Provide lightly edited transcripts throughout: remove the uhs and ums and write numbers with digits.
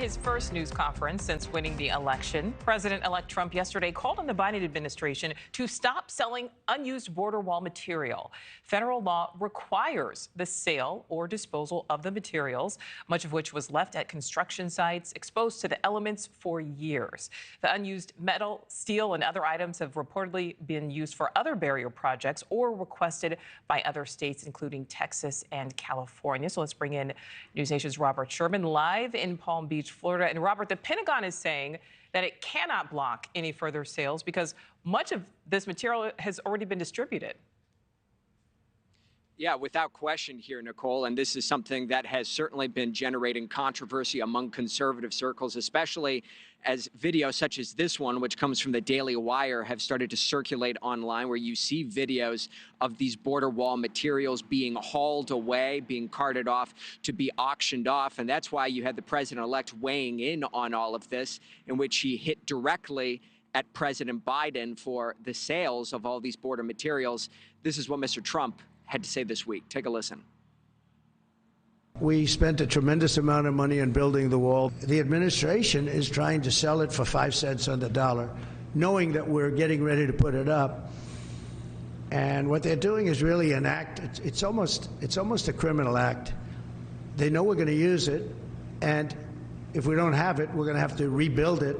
his first news conference since winning the election, President-elect Trump yesterday called on the Biden administration to stop selling unused border wall material. Federal law requires the sale or disposal of the materials, much of which was left at construction sites exposed to the elements for years. The unused metal, steel, and other items have reportedly been used for other barrier projects or requested by other states, including Texas and California. So let's bring in NewsNation's Robert Sherman live in Palm Beach, Florida. And Robert, the Pentagon is saying that it cannot block any further sales because much of this material has already been distributed. Yeah, without question here, Nichole, and this is something that has certainly been generating controversy among conservative circles, especially as videos such as this one, which comes from the Daily Wire, have started to circulate online, where you see videos of these border wall materials being hauled away, being carted off to be auctioned off. And that's why you had the president-elect weighing in on all of this, in which he hit directly at President Biden for the sales of all these border materials. This is what Mr. Trump had to say this week. Take a listen. We spent a tremendous amount of money on building the wall. The administration is trying to sell it for 5 cents on the dollar, knowing that we're getting ready to put it up. And what they're doing is really an act. It's almost a criminal act. They know we're going to use it, and if we don't have it, we're going to have to rebuild it.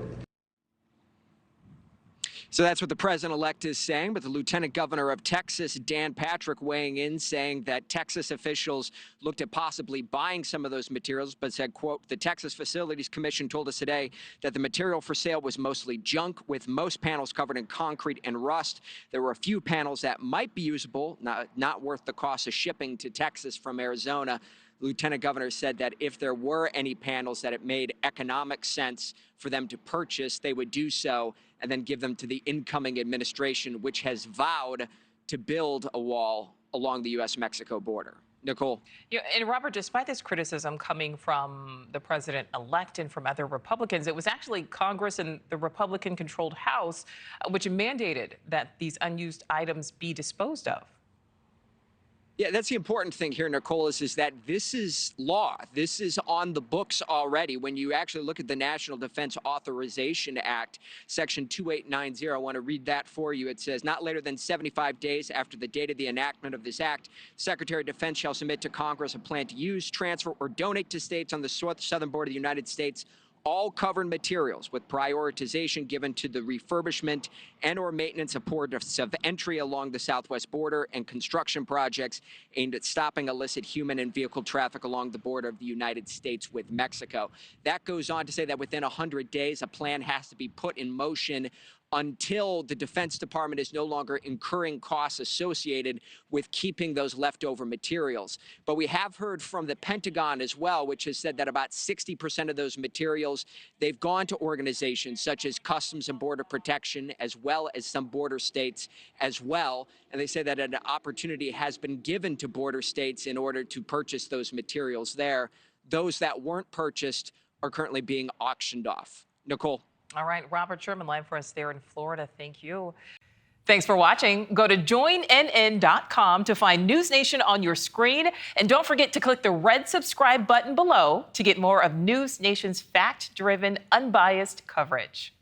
So that's what the president-elect is saying, but the lieutenant governor of Texas, Dan Patrick, weighing in, saying that Texas officials looked at possibly buying some of those materials, but said, quote, "The Texas Facilities Commission told us today that the material for sale was mostly junk, with most panels covered in concrete and rust. There were a few panels that might be usable, not worth the cost of shipping to Texas from Arizona." Lieutenant Governor said that if there were any panels that it made economic sense for them to purchase, they would do so and then give them to the incoming administration, which has vowed to build a wall along the U.S.-Mexico border. Nichole. Yeah, and Robert, despite this criticism coming from the president-elect and from other Republicans, it was actually Congress and the Republican-controlled House which mandated that these unused items be disposed of. Yeah, that's the important thing here, Nichole, is that this is law. This is on the books already. When you actually look at the National Defense Authorization Act, Section 2890, I want to read that for you. It says, not later than 75 days after the date of the enactment of this act, Secretary of Defense shall submit to Congress a plan to use, transfer, or donate to states on the southern border of the United States all covered materials, with prioritization given to the refurbishment and or maintenance of ports of entry along the southwest border and construction projects aimed at stopping illicit human and vehicle traffic along the border of the United States with Mexico. That goes on to say that within 100 days, a plan has to be put in motion until the Defense Department is no longer incurring costs associated with keeping those leftover materials. But we have heard from the Pentagon as well, which has said that about 60% of those materials, they've gone to organizations such as Customs and Border Protection, as well as some border states as well. And they say that an opportunity has been given to border states in order to purchase those materials there. Those that weren't purchased are currently being auctioned off. Nichole. All right, Robert Sherman live for us there in Florida. Thank you. Thanks for watching. Go to joinnn.com to find News Nation on your screen. And don't forget to click the red subscribe button below to get more of News Nation's fact-driven, unbiased coverage.